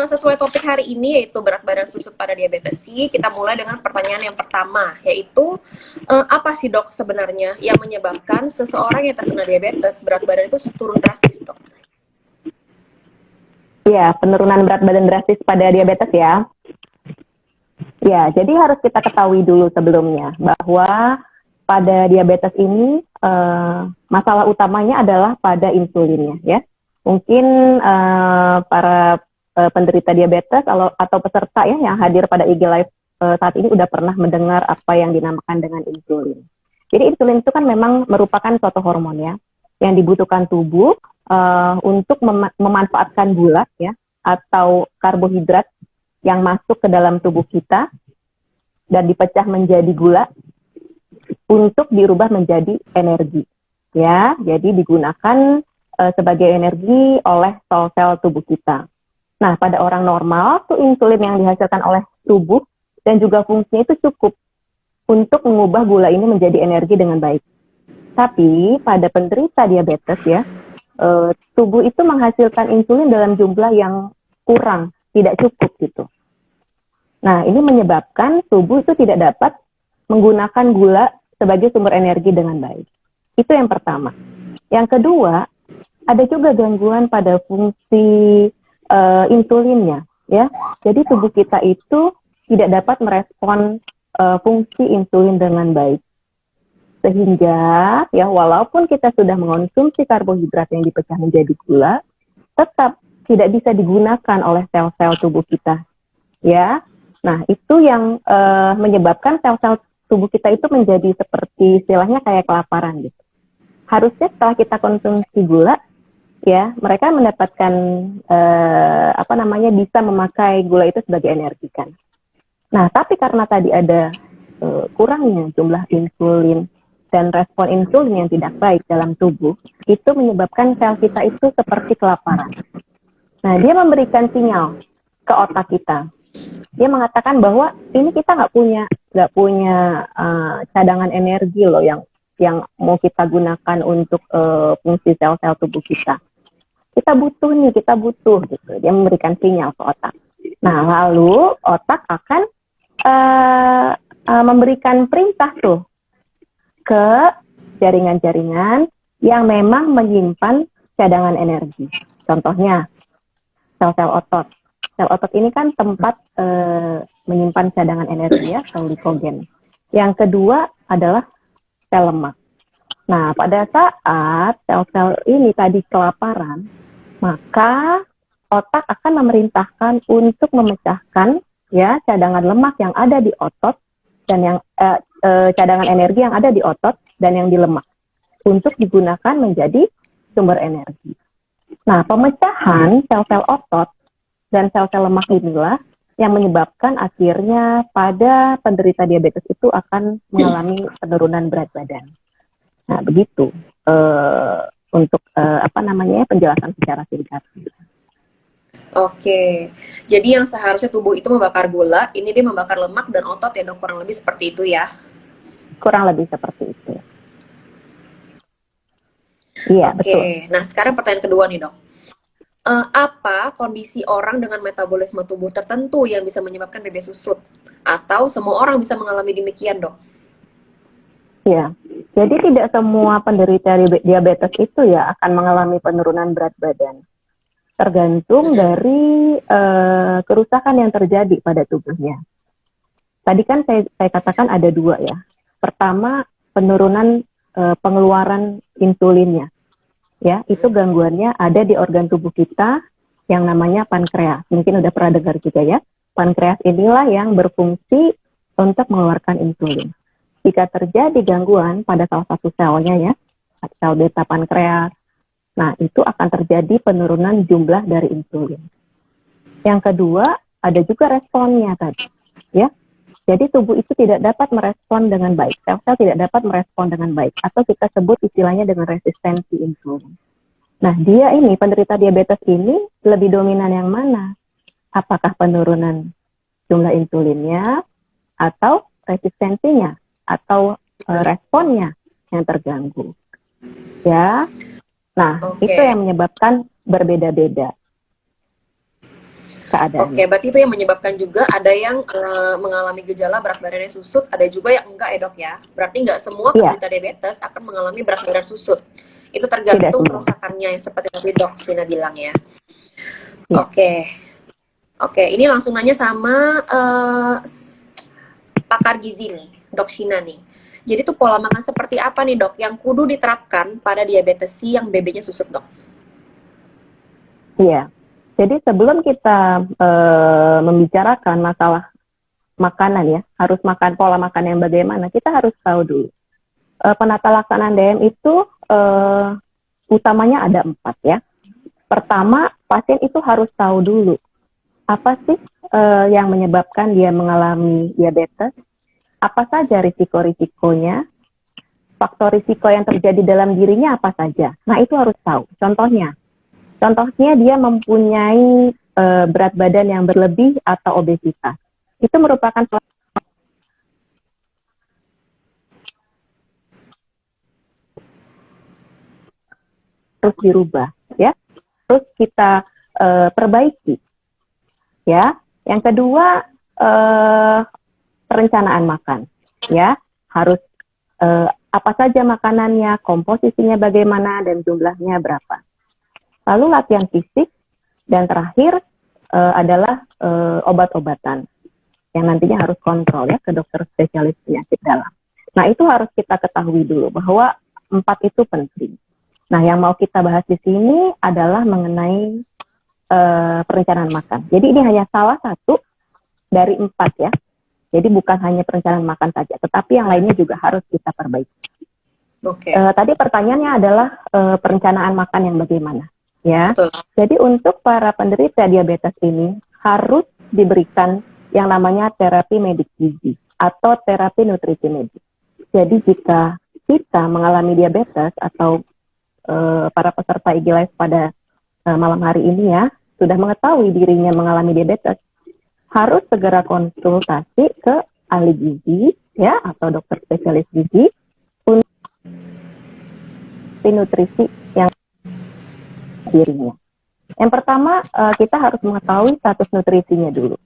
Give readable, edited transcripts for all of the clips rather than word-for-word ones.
sesuai topik hari ini yaitu berat badan susut pada diabetes C, kita mulai dengan pertanyaan yang pertama, yaitu apa sih dok sebenarnya yang menyebabkan seseorang yang terkena diabetes berat badan itu turun drastis dok? Ya, penurunan berat badan drastis pada diabetes ya. Ya, jadi harus kita ketahui dulu sebelumnya bahwa pada diabetes ini masalah utamanya adalah pada insulinnya ya. Mungkin para penderita diabetes atau peserta ya yang hadir pada IG Live saat ini udah pernah mendengar apa yang dinamakan dengan insulin. Jadi insulin itu kan memang merupakan suatu hormon ya yang dibutuhkan tubuh untuk memanfaatkan gula ya atau karbohidrat yang masuk ke dalam tubuh kita dan dipecah menjadi gula untuk dirubah menjadi energi ya. Jadi digunakan sebagai energi oleh sel-sel tubuh kita. Nah, pada orang normal tuh insulin yang dihasilkan oleh tubuh dan juga fungsinya itu cukup untuk mengubah gula ini menjadi energi dengan baik. Tapi pada penderita diabetes ya, tubuh itu menghasilkan insulin dalam jumlah yang kurang, tidak cukup gitu. Nah, ini menyebabkan tubuh itu tidak dapat menggunakan gula sebagai sumber energi dengan baik. Itu yang pertama. Yang kedua, ada juga gangguan pada fungsi insulinnya, ya. Jadi tubuh kita itu tidak dapat merespon fungsi insulin dengan baik. Sehingga, ya walaupun kita sudah mengonsumsi karbohidrat yang dipecah menjadi gula, tetap tidak bisa digunakan oleh sel-sel tubuh kita, ya. Nah, itu yang menyebabkan sel-sel tubuh kita itu menjadi seperti istilahnya kayak kelaparan gitu. Harusnya setelah kita konsumsi gula, ya mereka mendapatkan bisa memakai gula itu sebagai energi kan. Nah, tapi karena tadi ada kurangnya jumlah insulin dan respon insulin yang tidak baik dalam tubuh, itu menyebabkan sel kita itu seperti kelaparan. Nah, dia memberikan sinyal ke otak kita. Dia mengatakan bahwa ini kita nggak punya cadangan energi loh yang mau kita gunakan untuk fungsi sel-sel tubuh kita. Kita butuh gitu. Dia memberikan sinyal ke otak. Nah, lalu otak akan memberikan perintah tuh ke jaringan-jaringan yang memang menyimpan cadangan energi. Contohnya sel-sel otot. Sel otot ini kan tempat menyimpan cadangan energi ya, sel glikogen. Yang kedua adalah sel lemak. Nah, pada saat sel-sel ini tadi kelaparan, maka otak akan memerintahkan untuk memecahkan ya cadangan lemak yang ada di otot dan yang cadangan energi yang ada di otot dan yang di lemak untuk digunakan menjadi sumber energi. Nah, pemecahan sel-sel otot dan sel-sel lemak inilah yang menyebabkan akhirnya pada penderita diabetes itu akan mengalami penurunan berat badan. Nah, begitu untuk penjelasan secara singkat. Oke, jadi yang seharusnya tubuh itu membakar gula, ini dia membakar lemak dan otot ya dok, kurang lebih seperti itu ya? Kurang lebih seperti itu. Iya, betul. Oke, nah sekarang pertanyaan kedua nih dok. Apa kondisi orang dengan metabolisme tubuh tertentu yang bisa menyebabkan BB susut? Atau semua orang bisa mengalami demikian, dok? Ya, jadi tidak semua penderita diabetes itu ya akan mengalami penurunan berat badan. Tergantung dari kerusakan yang terjadi pada tubuhnya. Tadi kan saya katakan ada dua ya. Pertama, penurunan pengeluaran insulinnya. Ya, itu gangguannya ada di organ tubuh kita yang namanya pankreas. Mungkin udah pernah dengar juga ya. Pankreas inilah yang berfungsi untuk mengeluarkan insulin. Jika terjadi gangguan pada salah satu selnya ya, sel beta pankreas, nah itu akan terjadi penurunan jumlah dari insulin. Yang kedua, ada juga responnya tadi, ya. Jadi tubuh itu tidak dapat merespon dengan baik, sel-sel tidak dapat merespon dengan baik, atau kita sebut istilahnya dengan resistensi insulin. Nah, dia ini, penderita diabetes ini, lebih dominan yang mana? Apakah penurunan jumlah insulinnya, atau resistensinya, atau responnya yang terganggu? Ya, nah itu yang menyebabkan berbeda-beda. keadaannya. Oke, berarti itu yang menyebabkan juga ada yang mengalami gejala berat badannya susut, ada juga yang enggak ya dok ya. Berarti nggak semua Iya, penderita diabetes akan mengalami berat badan susut. Itu tidak tergantung semua. kerusakannya, yang seperti tadi dok Vina bilang ya. Iya. Oke, oke. Ini langsung nanya sama pakar gizi nih, dok Shina nih. Jadi tuh pola makan seperti apa nih dok yang kudu diterapkan pada diabetes C yang BB-nya susut dok? Iya. Jadi sebelum kita membicarakan masalah makanan ya, harus makan pola makan yang bagaimana, kita harus tahu dulu. Penata laksanaan DM itu utamanya ada 4 ya. Pertama, pasien itu harus tahu dulu apa sih yang menyebabkan dia mengalami diabetes, apa saja risiko-risikonya, faktor risiko yang terjadi dalam dirinya apa saja. Nah, itu harus tahu. Contohnya dia mempunyai berat badan yang berlebih atau obesitas. Itu merupakan harus dirubah, ya. Terus kita perbaiki, ya. Yang kedua, perencanaan makan, ya. Harus apa saja makanannya, komposisinya bagaimana, dan jumlahnya berapa. Lalu latihan fisik, dan terakhir adalah obat-obatan yang nantinya harus kontrol ya ke dokter spesialis penyakit dalam. Nah, itu harus kita ketahui dulu bahwa 4 itu penting. Nah, yang mau kita bahas di sini adalah mengenai perencanaan makan. Jadi ini hanya salah satu dari 4 ya. Jadi bukan hanya perencanaan makan saja, tetapi yang lainnya juga harus kita perbaiki. Oke. Tadi pertanyaannya adalah perencanaan makan yang bagaimana, ya. Betul. Jadi untuk para penderita diabetes ini harus diberikan yang namanya terapi medik gizi atau terapi nutrisi medik. Jadi jika kita mengalami diabetes atau para peserta IG Live pada malam hari ini ya sudah mengetahui dirinya mengalami diabetes, harus segera konsultasi ke ahli gizi ya atau dokter spesialis gizi untuk nutrisi yang dirinya. Yang pertama kita harus mengetahui status nutrisinya dulu.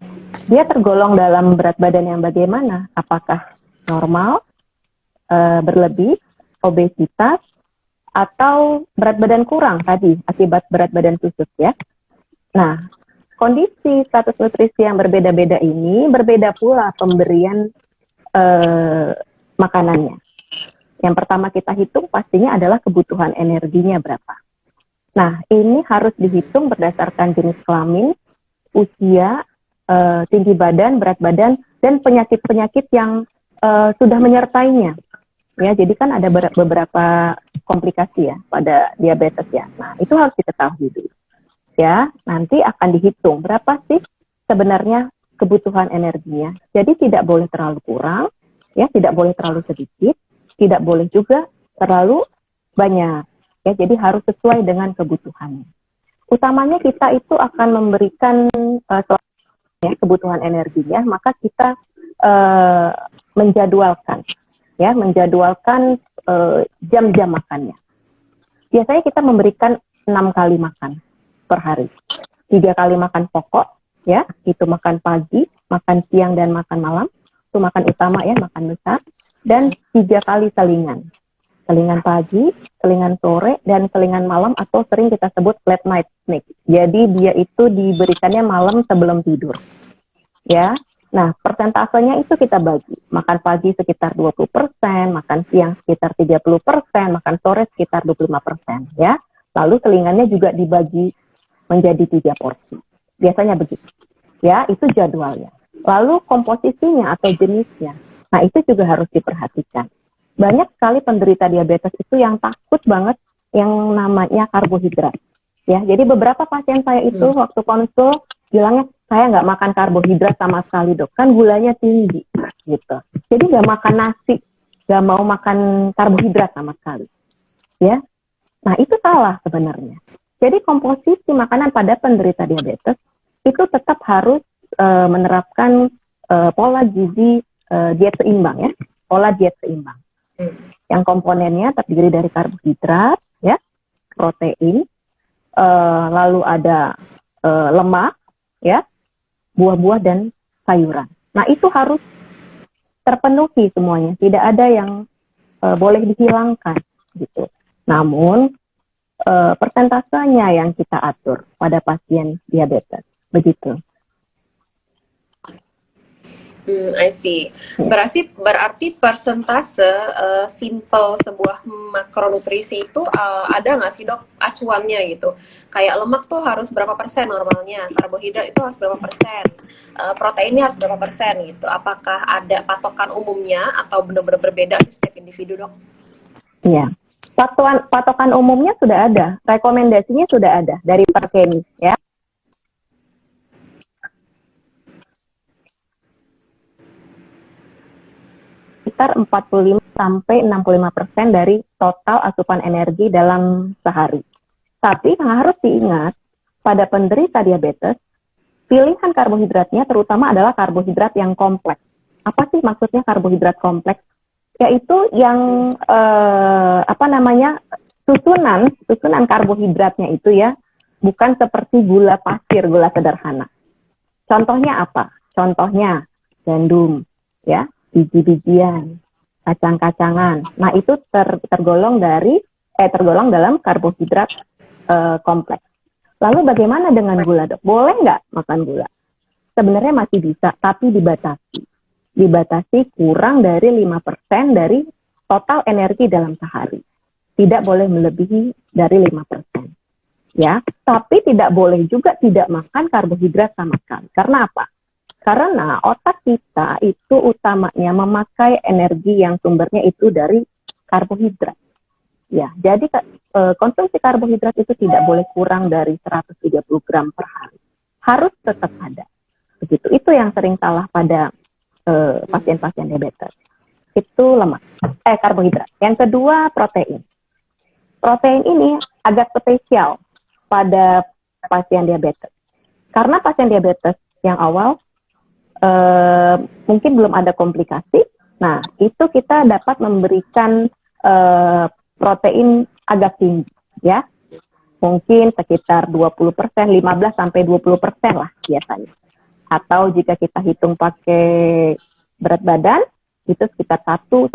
Dia tergolong dalam berat badan yang bagaimana? Apakah normal, berlebih, obesitas, atau berat badan kurang tadi akibat berat badan susut ya. Nah, kondisi status nutrisi yang berbeda-beda ini berbeda pula pemberian makanannya. Yang pertama kita hitung pastinya adalah kebutuhan energinya berapa. Nah, ini harus dihitung berdasarkan jenis kelamin, usia, tinggi badan, berat badan, dan penyakit-penyakit yang sudah menyertainya. Ya, jadi kan ada beberapa komplikasi ya pada diabetes ya. Nah, itu harus diketahui dulu. Ya, nanti akan dihitung berapa sih sebenarnya kebutuhan energinya. Jadi tidak boleh terlalu kurang, ya, tidak boleh terlalu sedikit, tidak boleh juga terlalu banyak. Ya, jadi harus sesuai dengan kebutuhannya. Utamanya kita itu akan memberikan ya, kebutuhan energinya, maka kita menjadwalkan jam-jam makannya. Biasanya kita memberikan 6 kali makan per hari. 3 kali makan pokok, ya, itu makan pagi, makan siang, dan makan malam. Itu makan utama ya, makan besar. Dan 3 kali selingan. Selingan pagi, selingan sore, dan selingan malam atau sering kita sebut late night snack. Jadi dia itu diberikannya malam sebelum tidur. Ya. Nah, persentasenya itu kita bagi. Makan pagi sekitar 20%, makan siang sekitar 30%, makan sore sekitar 25%, ya. Lalu selingannya juga dibagi menjadi 3 porsi. Biasanya begitu. Ya, itu jadwalnya. Lalu komposisinya atau jenisnya. Nah, itu juga harus diperhatikan. Banyak sekali penderita diabetes itu yang takut banget yang namanya karbohidrat. Ya, jadi beberapa pasien saya itu waktu konsul bilangnya, saya nggak makan karbohidrat sama sekali dok, kan gulanya tinggi gitu. Jadi nggak makan nasi, nggak mau makan karbohidrat sama sekali. Ya, nah itu salah sebenarnya. Jadi komposisi makanan pada penderita diabetes itu tetap harus menerapkan pola gizi diet seimbang ya, pola diet seimbang. Yang komponennya terdiri dari karbohidrat, ya, protein, lalu ada lemak, ya, buah-buah dan sayuran. Nah, itu harus terpenuhi semuanya, tidak ada yang boleh dihilangkan gitu. Namun persentasenya yang kita atur pada pasien diabetes, begitu. I see. Berarti persentase simple sebuah makronutrisi itu ada nggak sih dok acuannya gitu? Kayak lemak tuh harus berapa persen normalnya, karbohidrat itu harus berapa persen, proteinnya harus berapa persen gitu. Apakah ada patokan umumnya atau benar-benar berbeda sih setiap individu dok? Iya, patokan umumnya sudah ada, rekomendasinya sudah ada dari Perkemi ya. Sekitar 45 sampai 65% dari total asupan energi dalam sehari. Tapi yang harus diingat pada penderita diabetes, pilihan karbohidratnya terutama adalah karbohidrat yang kompleks. Apa sih maksudnya karbohidrat kompleks? Yaitu yang susunan karbohidratnya itu ya bukan seperti gula pasir, gula sederhana. Contohnya apa? Contohnya gandum, ya, biji-bijian, kacang-kacangan. Nah, itu tergolong dalam karbohidrat kompleks. Lalu bagaimana dengan gula, dok? Boleh nggak makan gula? Sebenarnya masih bisa, tapi dibatasi. Dibatasi kurang dari 5% dari total energi dalam sehari. Tidak boleh melebihi dari 5%. Ya, tapi tidak boleh juga tidak makan karbohidrat sama sekali. Karena apa? Karena otak kita itu utamanya memakai energi yang sumbernya itu dari karbohidrat. Ya, jadi konsumsi karbohidrat itu tidak boleh kurang dari 130 gram per hari. Harus tetap ada. Begitu. Itu yang sering salah pada pasien-pasien diabetes. Itu lemak, karbohidrat. Yang kedua, protein. Protein ini agak spesial pada pasien diabetes. Karena pasien diabetes yang awal mungkin belum ada komplikasi, nah itu kita dapat memberikan protein agak tinggi, ya. Mungkin sekitar 20%, 15-20% lah biasanya. Atau jika kita hitung pakai berat badan, itu sekitar 1-1,2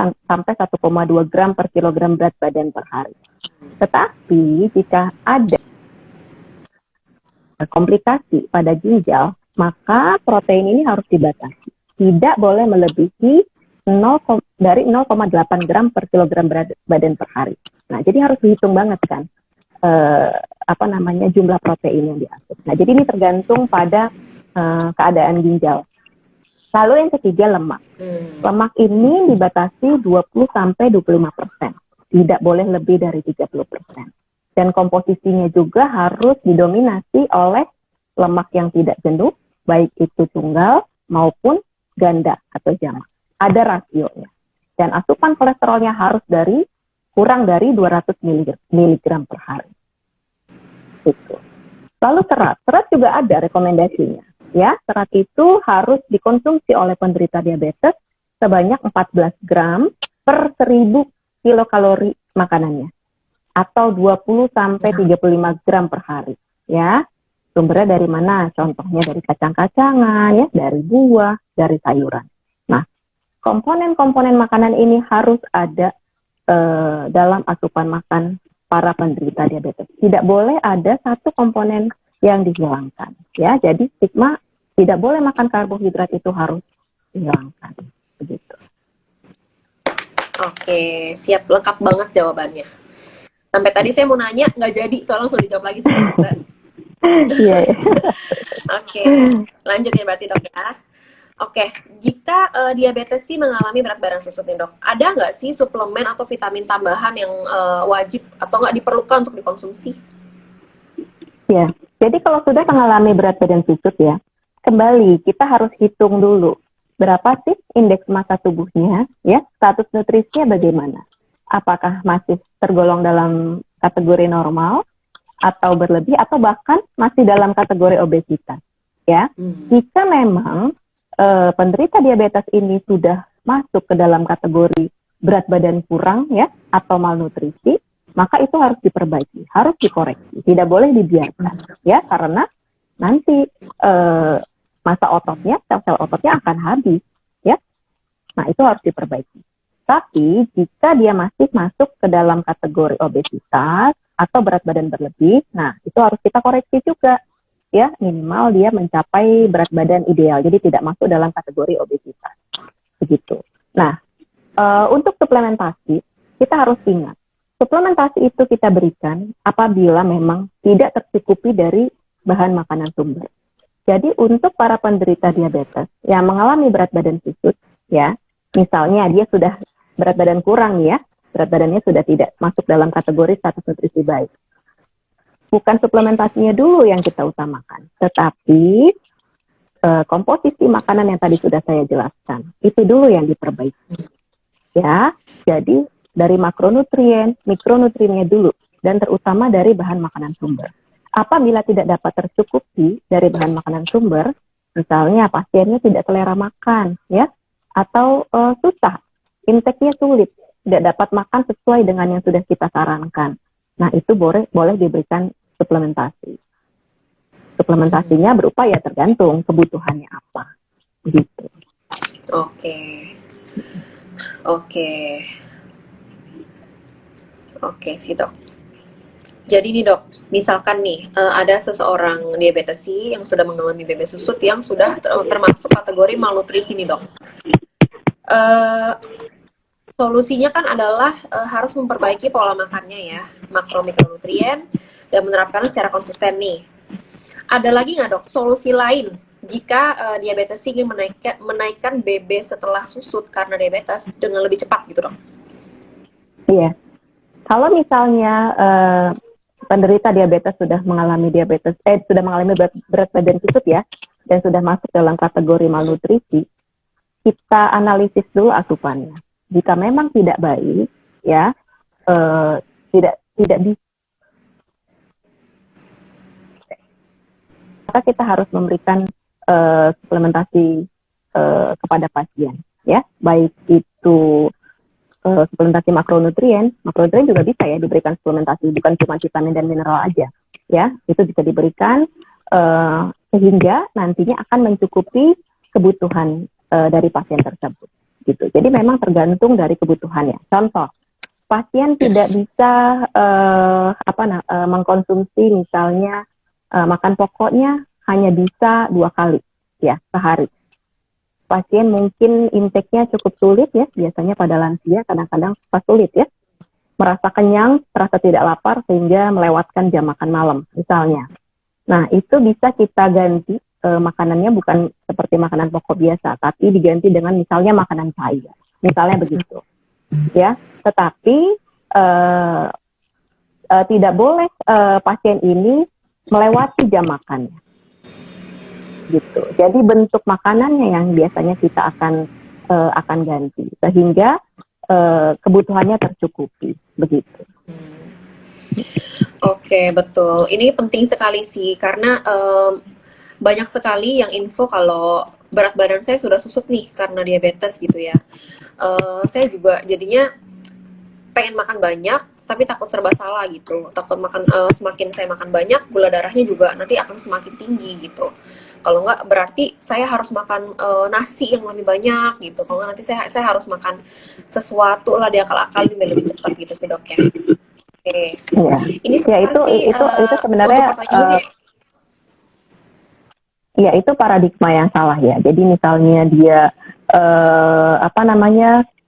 gram per kilogram berat badan per hari. Tetapi jika ada komplikasi pada ginjal, maka protein ini harus dibatasi. Tidak boleh melebihi 0,8 gram per kilogram berat badan per hari. Nah, jadi harus dihitung banget kan, jumlah protein yang diasup. Nah, jadi ini tergantung pada keadaan ginjal. Lalu yang ketiga, lemak. Lemak ini dibatasi 20-25%. Tidak boleh lebih dari 30%. Dan komposisinya juga harus didominasi oleh lemak yang tidak jenuh, baik itu tunggal maupun ganda atau jamak. Ada rasionya. Dan asupan kolesterolnya harus kurang dari 200 mg per hari. Itu. Lalu serat juga ada rekomendasinya. Ya, serat itu harus dikonsumsi oleh penderita diabetes sebanyak 14 gram per 1000 kilokalori makanannya. Atau 20-35 gram per hari. Ya, sumbernya dari mana? Contohnya dari kacang-kacangan, ya, dari buah, dari sayuran. Nah, komponen-komponen makanan ini harus ada dalam asupan makan para penderita diabetes. Tidak boleh ada satu komponen yang dihilangkan. Ya, jadi stigma tidak boleh makan karbohidrat itu harus dihilangkan. Begitu. Oke, siap, lengkap banget jawabannya. Sampai tadi saya mau nanya, nggak jadi, soalnya langsung dijawab lagi sama Mbak. Iya. Oke, lanjut ya berarti dok ya. Oke, jika diabetes sih mengalami berat badan susut nih dok, ada nggak sih suplemen atau vitamin tambahan yang wajib atau nggak diperlukan untuk dikonsumsi? Ya, jadi kalau sudah mengalami berat badan susut ya, kembali kita harus hitung dulu berapa sih indeks massa tubuhnya, ya, status nutrisinya bagaimana. Apakah masih tergolong dalam kategori normal atau berlebih atau bahkan masih dalam kategori obesitas, ya. Jika memang penderita diabetes ini sudah masuk ke dalam kategori berat badan kurang, ya, atau malnutrisi, maka itu harus diperbaiki, harus dikoreksi, tidak boleh dibiarkan, ya, karena nanti masa ototnya, sel-sel ototnya akan habis, ya. Nah, itu harus diperbaiki. Tapi jika dia masih masuk ke dalam kategori obesitas atau berat badan berlebih, nah itu harus kita koreksi juga, ya, minimal dia mencapai berat badan ideal, jadi tidak masuk dalam kategori obesitas, begitu. Nah, untuk suplementasi kita harus ingat, suplementasi itu kita berikan apabila memang tidak tercukupi dari bahan makanan sumber. Jadi untuk para penderita diabetes yang mengalami berat badan kusut, ya, misalnya dia sudah berat badan kurang ya, berat badannya sudah tidak masuk dalam kategori status nutrisi baik. Bukan suplementasinya dulu yang kita utamakan, tetapi komposisi makanan yang tadi sudah saya jelaskan, itu dulu yang diperbaiki. Ya, jadi dari makronutrien, mikronutriennya dulu, dan terutama dari bahan makanan sumber. Apabila tidak dapat tercukupi dari bahan makanan sumber, misalnya pasiennya tidak selera makan, ya, atau susah, intake-nya sulit, tidak dapat makan sesuai dengan yang sudah kita sarankan. Nah, itu boleh diberikan suplementasi. Suplementasinya berupa ya tergantung kebutuhannya apa, gitu. Oke. Oke. Oke sih, Dok. Jadi nih, Dok, misalkan nih ada seseorang diabetesi yang sudah mengalami BB susut yang sudah termasuk kategori malnutrisi nih, Dok. Solusinya kan adalah harus memperbaiki pola makannya ya, makro mikronutrien, dan menerapkannya secara konsisten nih. Ada lagi nggak, Dok, solusi lain jika diabetes ingin menaikkan BB setelah susut karena diabetes dengan lebih cepat gitu, Dok? Iya. Kalau misalnya penderita diabetes sudah mengalami berat badan kusut ya, dan sudah masuk dalam kategori malnutrisi, kita analisis dulu asupannya. Jika memang tidak baik, ya, tidak bisa, maka kita harus memberikan suplementasi kepada pasien, ya, baik itu suplementasi makronutrien juga bisa ya diberikan suplementasi, bukan cuma vitamin dan mineral aja, ya, itu bisa diberikan sehingga nantinya akan mencukupi kebutuhan dari pasien tersebut, gitu. Jadi memang tergantung dari kebutuhannya. Contoh, pasien tidak bisa mengkonsumsi misalnya makan pokoknya hanya bisa 2 kali ya sehari. Pasien mungkin intake-nya cukup sulit ya, biasanya pada lansia kadang-kadang sulit ya, merasa kenyang, terasa tidak lapar sehingga melewatkan jam makan malam misalnya. Nah, itu bisa kita ganti makanannya bukan seperti makanan pokok biasa, tapi diganti dengan misalnya makanan cair, misalnya begitu ya. Tetapi tidak boleh pasien ini melewati jam makannya, gitu. Jadi bentuk makanannya yang biasanya kita akan ganti sehingga kebutuhannya tercukupi, begitu. Oke, betul. Ini penting sekali sih karena banyak sekali yang info kalau berat badan saya sudah susut nih karena diabetes gitu ya. Saya juga jadinya pengen makan banyak tapi takut serba salah gitu, takut makan semakin saya makan banyak gula darahnya juga nanti akan semakin tinggi gitu. Kalau nggak berarti saya harus makan nasi yang lebih banyak gitu, kalau nggak nanti saya harus makan sesuatu lah diakal-akalin biar lebih cepat gitu sih, Dok ya. Oke. Ya, Ini ya itu sebenarnya untuk pertanyaan sih. ya itu paradigma yang salah ya. Jadi misalnya dia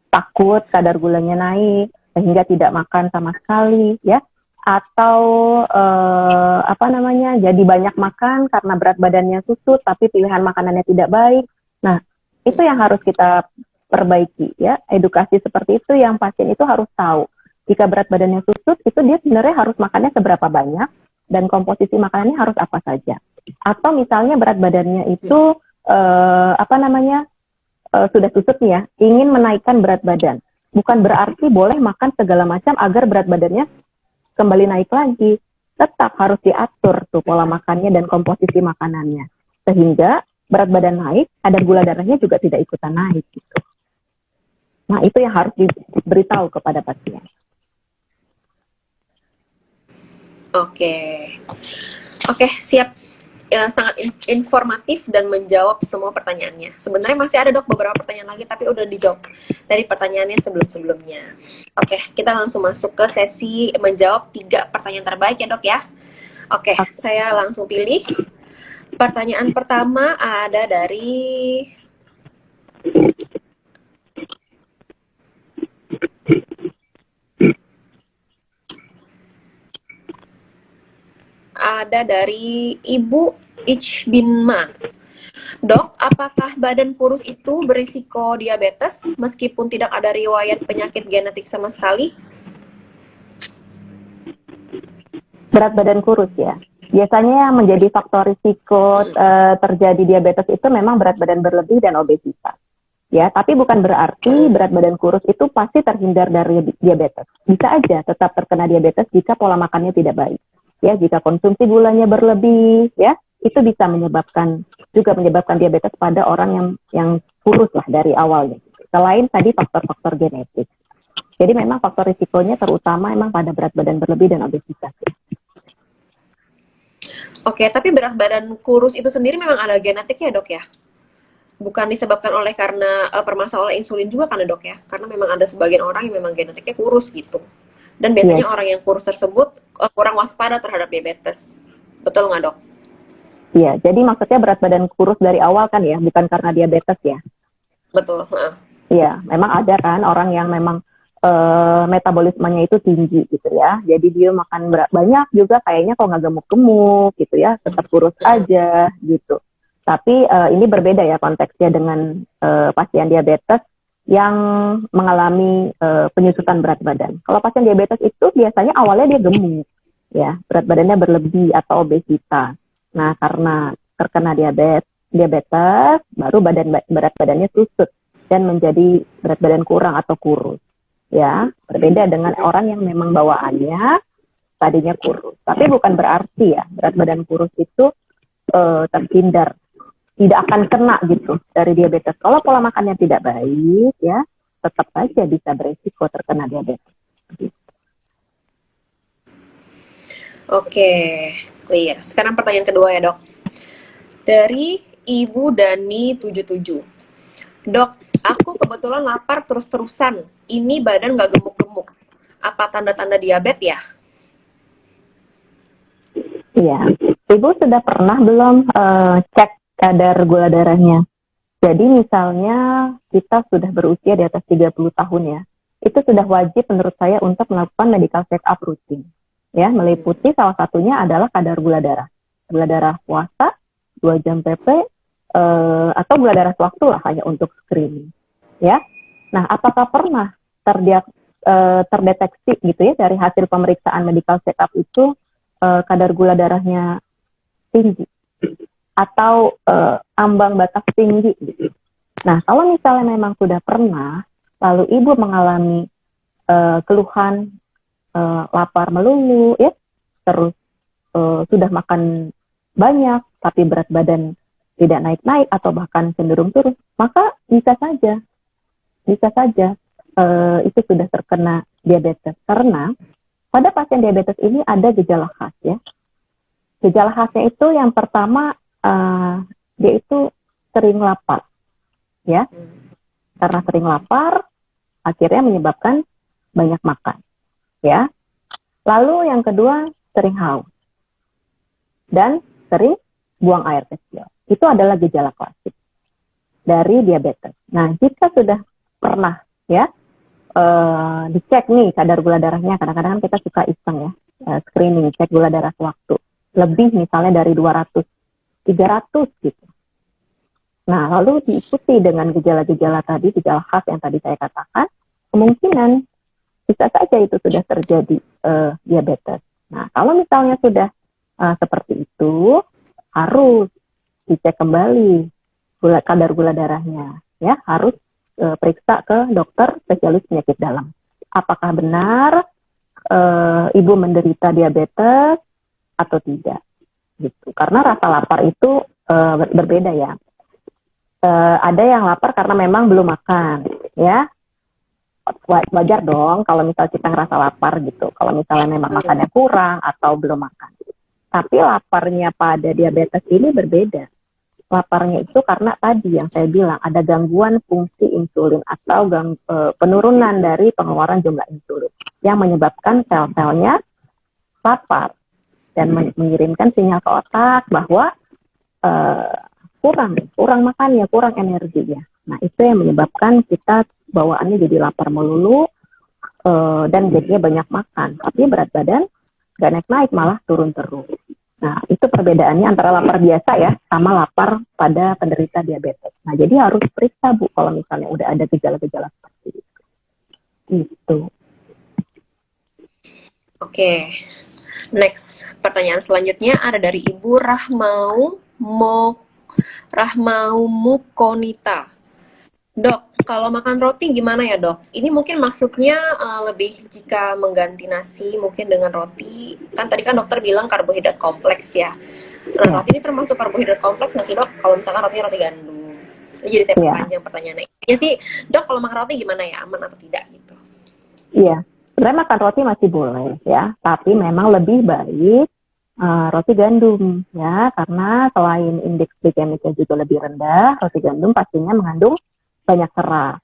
takut kadar gulanya naik sehingga tidak makan sama sekali ya, atau jadi banyak makan karena berat badannya susut tapi pilihan makanannya tidak baik. Nah, itu yang harus kita perbaiki ya. Edukasi seperti itu yang pasien itu harus tahu. Jika berat badannya susut, itu dia sebenarnya harus makannya seberapa banyak dan komposisi makanannya harus apa saja. Atau misalnya berat badannya itu sudah susut nih ya, ingin menaikkan berat badan. Bukan berarti boleh makan segala macam agar berat badannya kembali naik lagi. Tetap harus diatur tuh pola makannya dan komposisi makanannya. Sehingga berat badan naik, kadar gula darahnya juga tidak ikutan naik gitu. Nah, itu yang harus diberitahu kepada pasien. Oke, siap. sangat informatif dan menjawab semua pertanyaannya. Sebenarnya masih ada dok beberapa pertanyaan lagi, tapi udah dijawab dari pertanyaannya sebelum-sebelumnya. Oke, kita langsung masuk ke sesi menjawab 3 pertanyaan terbaik ya dok ya. Oke, saya langsung pilih. Pertanyaan pertama ada dari Ibu Ichbinma. Dok, apakah badan kurus itu berisiko diabetes meskipun tidak ada riwayat penyakit genetik sama sekali? Berat badan kurus ya. Biasanya yang menjadi faktor risiko terjadi diabetes itu memang berat badan berlebih dan obesitas. Ya, tapi bukan berarti berat badan kurus itu pasti terhindar dari diabetes. Bisa aja tetap terkena diabetes jika pola makannya tidak baik. Ya, jika konsumsi gulanya berlebih, ya, itu bisa menyebabkan diabetes pada orang yang kurus lah dari awalnya. Selain tadi faktor-faktor genetik. Jadi memang faktor risikonya terutama memang pada berat badan berlebih dan obesitas. Oke, tapi berat badan kurus itu sendiri memang ada genetiknya dok ya? Bukan disebabkan oleh karena permasalahan insulin juga kan dok ya? Karena memang ada sebagian orang yang memang genetiknya kurus gitu. Dan biasanya orang yang kurus tersebut kurang waspada terhadap diabetes. Betul nggak dok? Iya, jadi maksudnya berat badan kurus dari awal kan ya, bukan karena diabetes ya? Betul. Iya, memang ada kan orang yang memang metabolismenya itu tinggi gitu ya. Jadi dia makan banyak juga kayaknya kok nggak gemuk-gemuk gitu ya, tetap kurus aja gitu. Tapi ini berbeda ya konteksnya dengan pasien diabetes yang mengalami penyusutan berat badan. Kalau pasien diabetes itu biasanya awalnya dia gemuk, ya berat badannya berlebih atau obesitas. Nah karena terkena diabetes baru berat badannya susut dan menjadi berat badan kurang atau kurus. Ya, berbeda dengan orang yang memang bawaannya tadinya kurus. Tapi bukan berarti ya berat badan kurus itu terhindar, tidak akan kena gitu dari diabetes. Kalau pola makannya tidak baik ya, tetap saja bisa beresiko terkena diabetes. Oke, clear. Sekarang pertanyaan kedua ya dok. Dari Ibu Dani 77. Dok, aku kebetulan lapar terus-terusan. Ini badan gak gemuk-gemuk. Apa tanda-tanda diabetes ya? Iya. Ibu sudah pernah belum cek kadar gula darahnya? Jadi misalnya kita sudah berusia di atas 30 tahun ya. Itu sudah wajib menurut saya untuk melakukan medical check up rutin. Ya, meliputi salah satunya adalah kadar gula darah. Gula darah puasa, 2 jam PP, atau gula darah sewaktu lah hanya untuk screening. Ya. Nah, apakah pernah terdeteksi gitu ya dari hasil pemeriksaan medical check up itu kadar gula darahnya tinggi atau ambang batas tinggi gitu. Nah, kalau misalnya memang sudah pernah, lalu ibu mengalami keluhan lapar melulu ya, terus sudah makan banyak tapi berat badan tidak naik-naik atau bahkan cenderung turun, maka bisa saja itu sudah terkena diabetes. Karena pada pasien diabetes ini ada gejala khas ya. Gejala khasnya itu yang pertama dia itu sering lapar ya. Karena sering lapar akhirnya menyebabkan banyak makan ya. Lalu yang kedua sering haus dan sering buang air kecil. Itu adalah gejala klasik dari diabetes. Nah, jika sudah pernah ya dicek nih kadar gula darahnya, kadang-kadang kita suka iseng ya, screening, cek gula darah sewaktu. Lebih misalnya dari 200, 300 gitu. Nah, lalu diikuti dengan gejala-gejala tadi, gejala khas yang tadi saya katakan, kemungkinan bisa saja itu sudah terjadi diabetes. Nah, kalau misalnya sudah seperti itu, harus dicek kembali kadar gula darahnya, ya harus periksa ke dokter spesialis penyakit dalam. Apakah benar ibu menderita diabetes atau tidak? Gitu. Karena rasa lapar itu berbeda ya. Ada yang lapar karena memang belum makan, ya wajar dong kalau misal kita ngerasa lapar gitu. Kalau misalnya memang makannya kurang atau belum makan. Tapi laparnya pada diabetes ini berbeda. Laparnya itu karena tadi yang saya bilang ada gangguan fungsi insulin atau penurunan dari pengeluaran jumlah insulin yang menyebabkan sel-selnya lapar dan mengirimkan sinyal ke otak bahwa kurang makannya, kurang energinya. Nah, itu yang menyebabkan kita bawaannya jadi lapar melulu dan jadinya banyak makan. Tapi berat badan nggak naik-naik, malah turun terus. Nah, itu perbedaannya antara lapar biasa ya sama lapar pada penderita diabetes. Nah, jadi harus periksa Bu kalau misalnya udah ada gejala-gejala seperti itu. Gitu. Oke. Next, pertanyaan selanjutnya ada dari Ibu Rahmau Mukonita. Dok, kalau makan roti gimana ya dok? Ini mungkin maksudnya lebih jika mengganti nasi mungkin dengan roti. Kan tadi kan dokter bilang karbohidrat kompleks ya. Nah, roti ini termasuk karbohidrat kompleks nggak sih dok? Kalau misalkan rotinya roti gandum. Ini jadi saya perpanjang pertanyaannya. Ya sih, dok kalau makan roti gimana ya? Aman atau tidak gitu? Iya, sebenarnya makan roti masih boleh ya. Tapi memang lebih baik roti gandum ya. Karena selain indeks glikemiknya juga lebih rendah, roti gandum pastinya mengandung banyak serat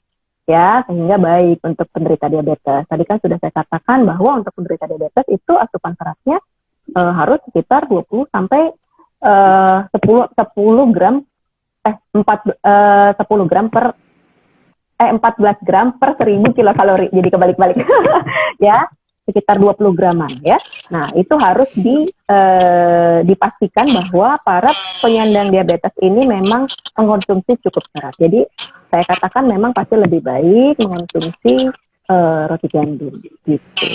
ya, sehingga baik untuk penderita diabetes. Tadi kan sudah saya katakan bahwa untuk penderita diabetes itu asupan seratnya harus sekitar 20 sampai 10 gram 10 gram per 14 gram per 1000 kilokalori. Jadi kebalik-balik. Ya, sekitar 20 graman ya. Nah, itu harus dipastikan bahwa para penyandang diabetes ini memang mengkonsumsi cukup serat. Jadi saya katakan memang pasti lebih baik mengkonsumsi roti gandum gitu.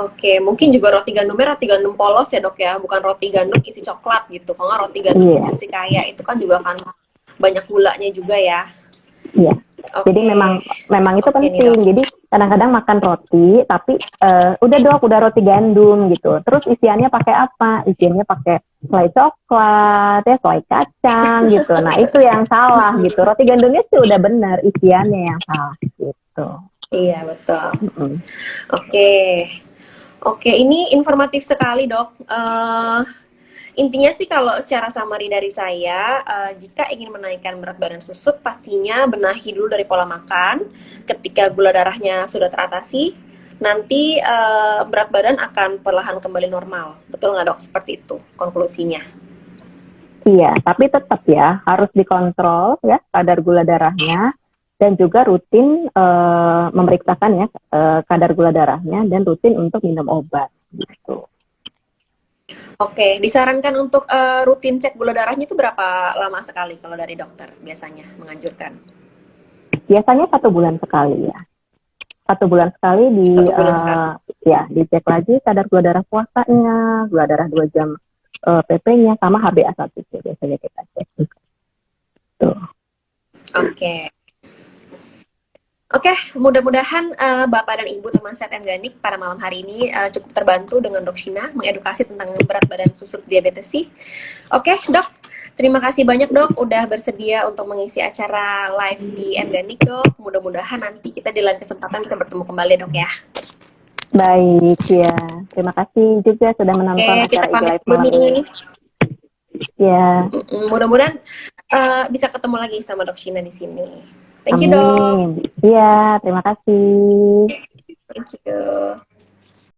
Oke, mungkin juga roti gandumnya roti gandum polos ya dok ya, bukan roti gandum isi coklat gitu. Kalau nggak roti gandum isi srikaya itu kan juga kan banyak gulanya juga ya. Iya. Jadi memang itu penting. Jadi kadang-kadang makan roti, tapi udah roti gandum gitu. Terus isiannya pakai apa? Isiannya pakai selai coklat, ya selai kacang gitu. Nah itu yang salah gitu. Roti gandumnya sih udah benar, isiannya yang salah gitu. Iya betul. Oke, ini informatif sekali dok. Intinya sih kalau secara summary dari saya, jika ingin menaikkan berat badan susut, pastinya benahi dulu dari pola makan. Ketika gula darahnya sudah teratasi, nanti berat badan akan perlahan kembali normal. Betul nggak dok? Seperti itu konklusinya. Iya, tapi tetap ya harus dikontrol ya kadar gula darahnya dan juga rutin memeriksakan ya kadar gula darahnya dan rutin untuk minum obat gitu. Oke, disarankan untuk rutin cek gula darahnya itu berapa lama sekali kalau dari dokter biasanya menganjurkan? Biasanya 1 bulan sekali ya. 1 bulan sekali ya dicek lagi kadar gula darah puasanya, gula darah 2 jam PP-nya sama HbA1c biasanya kita cek. Tuh. Oke, mudah-mudahan Bapak dan Ibu teman Sehat and Ganik pada malam hari ini cukup terbantu dengan Dok Shina mengedukasi tentang berat badan susut diabetes sih. Oke, Dok. Terima kasih banyak Dok udah bersedia untuk mengisi acara live di Ganik Dok. Mudah-mudahan nanti kita di lain kesempatan bisa bertemu kembali Dok ya. Baik ya. Terima kasih juga sudah menonton acara live malam ini. Ya. Mudah-mudahan bisa ketemu lagi sama Dok Shina di sini. Thank you, Dok. Iya, terima kasih. Thank you.